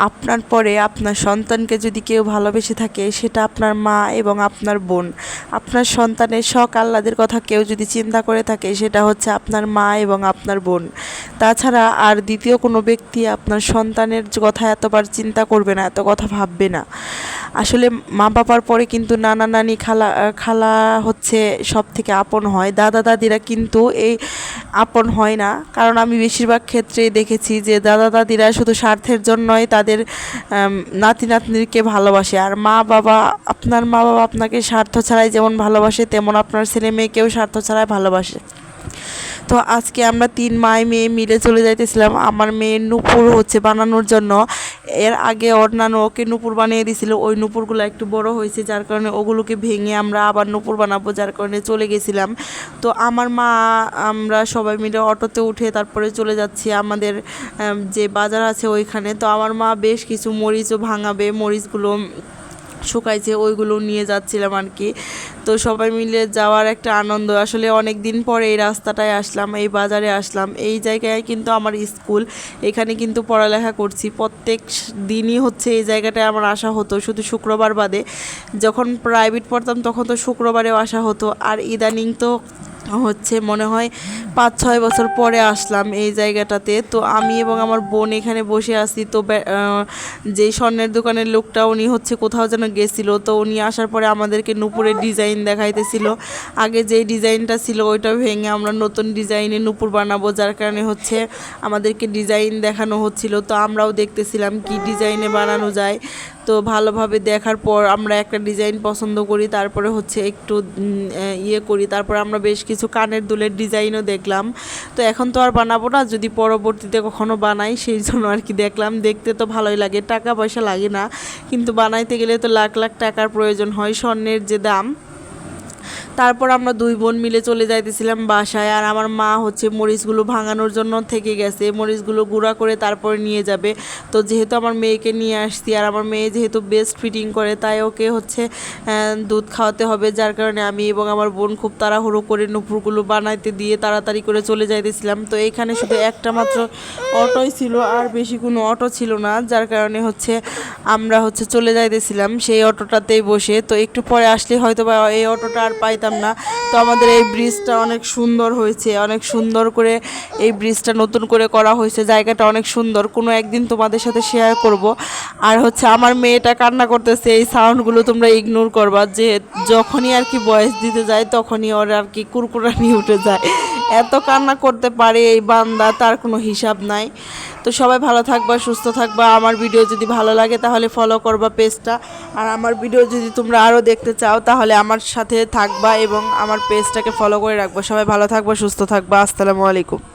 আপনার পরে আপনার সন্তানকে যদি কেউ ভালোবেসে থাকে সেটা আপনার মা এবং আপনার বোন। আপনার সন্তানের শখ আহ্লাদের কথা কেউ যদি চিন্তা করে থাকে সেটা হচ্ছে আপনার মা এবং আপনার বোন। তাছাড়া আর দ্বিতীয় কোনো ব্যক্তি আপনার সন্তানের কথা এতবার চিন্তা করবে না, এত কথা ভাববে না। আসলে মা বাবার পরে কিন্তু নানা নানি খালা খালা হচ্ছে সব থেকে আপন হয়, দাদা দাদিরা কিন্তু এই আপন হয় না। কারণ আমি বেশিরভাগ ক্ষেত্রেই দেখেছি যে দাদা দাদিরা শুধু স্বার্থের জন্যই তাদের নাতি নাতনিকে ভালোবাসে। আর আপনার মা বাবা আপনাকে স্বার্থ ছাড়াই যেমন ভালোবাসে তেমন আপনার ছেলে মেয়েকেও স্বার্থ ছাড়াই ভালোবাসে। তো আজকে আমরা 3 মেয়ে মিলে চলে যাইতেছিলাম আমার মেয়ের নূপুর হচ্ছে বানানোর জন্য। এর আগে ওর নানু ওকে নূপুর বানিয়ে দিয়েছিল, ওই নূপুরগুলো একটু বড় হয়েছে যার কারণে ওগুলোকে ভেঙে আমরা আবার নূপুর বানাবো, যার কারণে চলে গেছিলাম। তো আমার মা আমরা সবাই মিলে অটোতে উঠে তারপরে চলে যাচ্ছি আমাদের যে বাজার আছে ওইখানে। তো আমার মা বেশ কিছু মরিচও ভাঙাবে, মরিচগুলো শুকাইছে ওইগুলো নিয়ে যাচ্ছিলাম আর কি। তো সবাই মিলে যাওয়ার একটা আনন্দ। আসলে অনেক দিন পরে এই রাস্তাটায় আসলাম, এই বাজারে আসলাম। এই জায়গায় কিন্তু আমার স্কুল, এখানে কিন্তু পড়ালেখা করছি। প্রত্যেক দিনই হচ্ছে এই জায়গাটায় আমার আসা হতো, শুধু শুক্রবার বাদে। যখন প্রাইভেট পড়তাম তখন তো শুক্রবারেও আসা হতো। আর ইদানিং তো হচ্ছে মনে হয় 5-6 বছর পরে আসলাম এই জায়গাটাতে। তো আমি এবং আমার বোন এখানে বসে আছি। তো যেই স্বর্ণের দোকানের লোকটা উনি হচ্ছে কোথাও যেন গেছিল, তো উনি আসার পরে আমাদেরকে নূপুরের ডিজাইন দেখাইতেছিল। আগে যেই ডিজাইনটা ছিল ওইটা ভেঙে আমরা নতুন ডিজাইনে নূপুর বানাবো, যার কারণে হচ্ছে আমাদেরকে ডিজাইন দেখানো হচ্ছিল। তো আমরাও দেখতেছিলাম কি ডিজাইনে বানানো যায়। তো ভালোভাবে দেখার পর আমরা একটা ডিজাইন পছন্দ করি, তারপরে হচ্ছে একটু ইয়ে করি, তারপর আমরা বেশ কিছু কানের দুলের ডিজাইনও দেখলাম। তো এখন তো আর বানাবো না, যদি পরবর্তীতে কখনো বানাই সেই জন্য আর কি দেখলাম। দেখতে তো ভালোই লাগে, টাকা পয়সা লাগে না, কিন্তু বানাইতে গেলে তো লাখ লাখ টাকার প্রয়োজন হয়, স্বর্ণের যে দাম। তারপর আমরা 2 বোন মিলে চলে যাইতেছিলাম বাসায়। আর আমার মা হচ্ছে মরিচগুলো ভাঙানোর জন্য থেকে গেছে, মরিচগুলো গুঁড়া করে তারপরে নিয়ে যাবে। তো যেহেতু আমার মেয়েকে নিয়ে আসছি আর আমার মেয়ে যেহেতু বেস্ট ফিটিং করে, তাই ওকে হচ্ছে দুধ খাওয়াতে হবে, যার কারণে আমি এবং আমার বোন খুব তাড়াহুড়ো করে নূপুরগুলো বানাইতে দিয়ে তাড়াতাড়ি করে চলে যাইতেছিলাম। তো এখানে শুধু একটা মাত্র অটোই ছিল, আর বেশি কোনো অটো ছিল না, যার কারণে হচ্ছে আমরা হচ্ছে চলে যাইতেছিলাম সেই অটোটাতেই বসে। তো একটু পরে আসলে হয়তো বা এই অটোটা আর পাইতাম না। তো আমাদের এই ব্রিজটা অনেক সুন্দর হয়েছে, অনেক সুন্দর করে এই ব্রিজটা নতুন করে করা হয়েছে, জায়গাটা অনেক সুন্দর। কোনো একদিন তোমাদের সাথে শেয়ার করব। আর হচ্ছে আমার মেয়েটা কান্না করতেছে, এই সাউন্ডগুলো তোমরা ইগনোর করবা, যে যখনই আর কি ভয়েস দিতে যায় তখনই ওর আর কি কুরকুরানি উঠে যায়, এত কান্না করতে পারে এই বান্দা, তার কোনো হিসাব নাই। তো সবাই ভালো থাকবা, সুস্থ থাকবা। আমার ভিডিও যদি ভালো লাগে তাহলে ফলো করবা পেজটা। আর আমার ভিডিও যদি তোমরা আরও দেখতে চাও তাহলে আমার সাথে থাকবা এবং আমার পেজটাকে ফলো করে রাখবা। সবাই ভালো থাকবা, সুস্থ থাকবা। আসসালামু আলাইকুম।